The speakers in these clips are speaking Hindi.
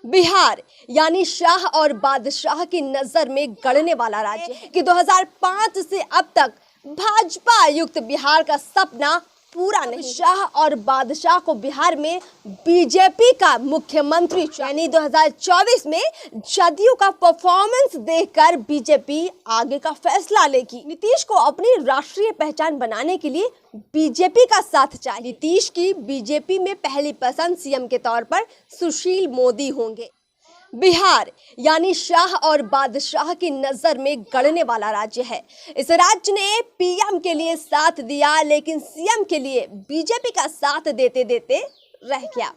बिहार यानी शाह और बादशाह की नजर में गड़ने वाला राज्य है कि 2005 से अब तक भाजपा युक्त बिहार का सपना पूरा नहीं। शाह और बादशाह को बिहार में बीजेपी का मुख्यमंत्री यानी 2024 में जदयू का परफॉर्मेंस देखकर बीजेपी आगे का फैसला लेगी। नीतीश को अपनी राष्ट्रीय पहचान बनाने के लिए बीजेपी का साथ चाहिए। नीतीश की बीजेपी में पहली पसंद सीएम के तौर पर सुशील मोदी होंगे। बिहार यानी शाह और बादशाह की नजर में गड़ने वाला राज्य है। इस राज्य ने पीएम के लिए साथ दिया, लेकिन सीएम के लिए बीजेपी का साथ देते देते रह गया।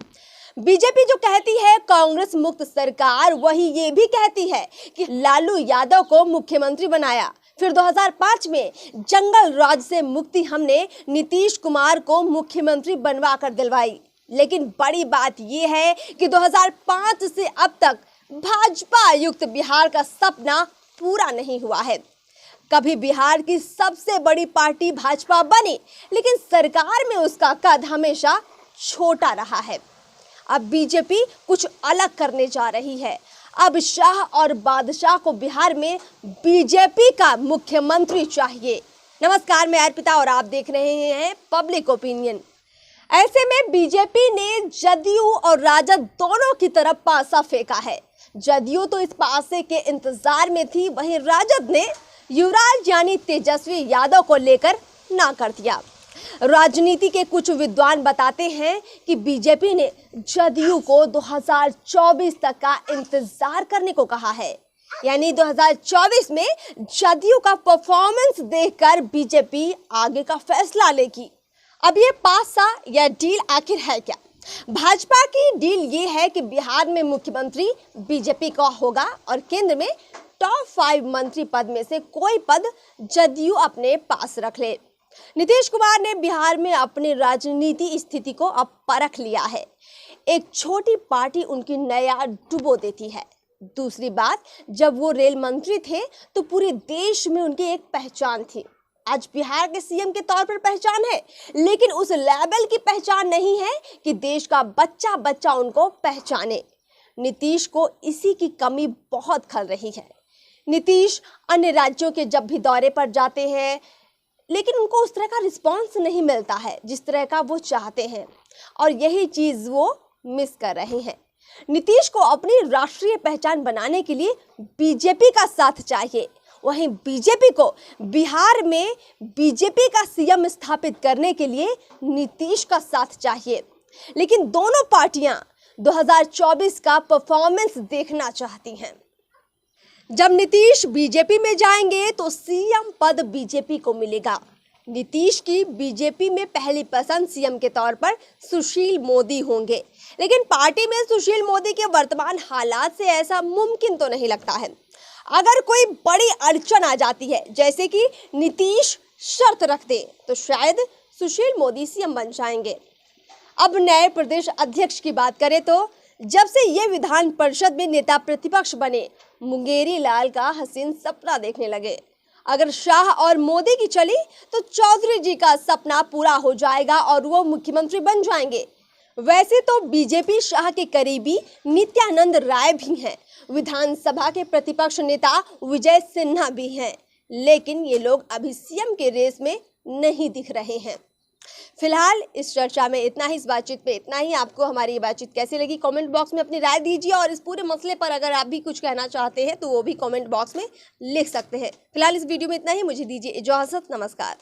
बीजेपी जो कहती है कांग्रेस मुक्त सरकार, वही ये भी कहती है कि लालू यादव को मुख्यमंत्री बनाया। फिर 2005 में जंगल राज से मुक्ति हमने नीतीश कुमार को मुख्यमंत्री बनवा कर दिलवाई। लेकिन बड़ी बात यह है कि 2005 से अब तक भाजपा युक्त बिहार का सपना पूरा नहीं हुआ है। कभी बिहार की सबसे बड़ी पार्टी भाजपा बनी, लेकिन सरकार में उसका कद हमेशा छोटा रहा है। अब बीजेपी कुछ अलग करने जा रही है। अब शाह और बादशाह को बिहार में बीजेपी का मुख्यमंत्री चाहिए। नमस्कार, मैं अर्पिता और आप देख रहे हैं पब्लिक ओपिनियन। ऐसे में बीजेपी ने जदयू और राजद दोनों की तरफ पासा फेंका है। जदयू तो इस पासे के इंतजार में थी, वहीं राजद ने युवराज यानी तेजस्वी यादव को लेकर ना कर दिया। राजनीति के कुछ विद्वान बताते हैं कि बीजेपी ने जदयू को 2024 तक का इंतजार करने को कहा है। यानी 2024 में जदयू का परफॉर्मेंस देखकर बीजेपी आगे का फैसला लेगी। अब ये पासा या डील आखिर है क्या? भाजपा की डील ये है कि बिहार में मुख्यमंत्री बीजेपी का होगा और केंद्र में टॉप 5 मंत्री पद में से कोई पद जदयू अपने पास रख ले। नीतीश कुमार ने बिहार में अपनी राजनीति स्थिति को अब परख लिया है। एक छोटी पार्टी उनकी नया डुबो देती है। दूसरी बात, जब वो रेल मंत्री थे तो पूरे देश में उनकी एक पहचान थी। आज बिहार के सीएम के तौर पर पहचान है, लेकिन उस लेवल की पहचान नहीं है कि देश का बच्चा बच्चा उनको पहचाने। नीतीश को इसी की कमी बहुत खल रही है। नीतीश अन्य राज्यों के जब भी दौरे पर जाते हैं, लेकिन उनको उस तरह का रिस्पांस नहीं मिलता है जिस तरह का वो चाहते हैं, और यही चीज वो मिस कर रहे हैं। नीतीश को अपनी राष्ट्रीय पहचान बनाने के लिए बीजेपी का साथ चाहिए। वहीं बीजेपी को बिहार में बीजेपी का सीएम स्थापित करने के लिए नीतीश का साथ चाहिए। लेकिन दोनों पार्टियां 2024 का परफॉर्मेंस देखना चाहती हैं। जब नीतीश बीजेपी में जाएंगे तो सीएम पद बीजेपी को मिलेगा। नीतीश की बीजेपी में पहली पसंद सीएम के तौर पर सुशील मोदी होंगे, लेकिन पार्टी में सुशील मोदी के वर्तमान हालात से ऐसा मुमकिन तो नहीं लगता है। अगर कोई बड़ी अड़चन आ जाती है, जैसे कि नीतीश शर्त रख दे, तो शायद सुशील मोदी सीएम बन जाएंगे। अब नए प्रदेश अध्यक्ष की बात करें तो जब से ये विधान परिषद में नेता प्रतिपक्ष बने, मुंगेरी लाल का हसीन सपना देखने लगे। अगर शाह और मोदी की चली तो चौधरी जी का सपना पूरा हो जाएगा और वो मुख्यमंत्री बन जाएंगे। वैसे तो बीजेपी शाह के करीबी नित्यानंद राय भी हैं, विधानसभा के प्रतिपक्ष नेता विजय सिन्हा भी हैं, लेकिन ये लोग अभी सीएम के रेस में नहीं दिख रहे हैं। फिलहाल इस चर्चा में इतना ही, इस बातचीत पे इतना ही। आपको हमारी ये बातचीत कैसी लगी कमेंट बॉक्स में अपनी राय दीजिए, और इस पूरे मसले पर अगर आप भी कुछ कहना चाहते हैं तो वो भी कमेंट बॉक्स में लिख सकते हैं। फिलहाल इस वीडियो में इतना ही, मुझे दीजिए इजाजत। नमस्कार।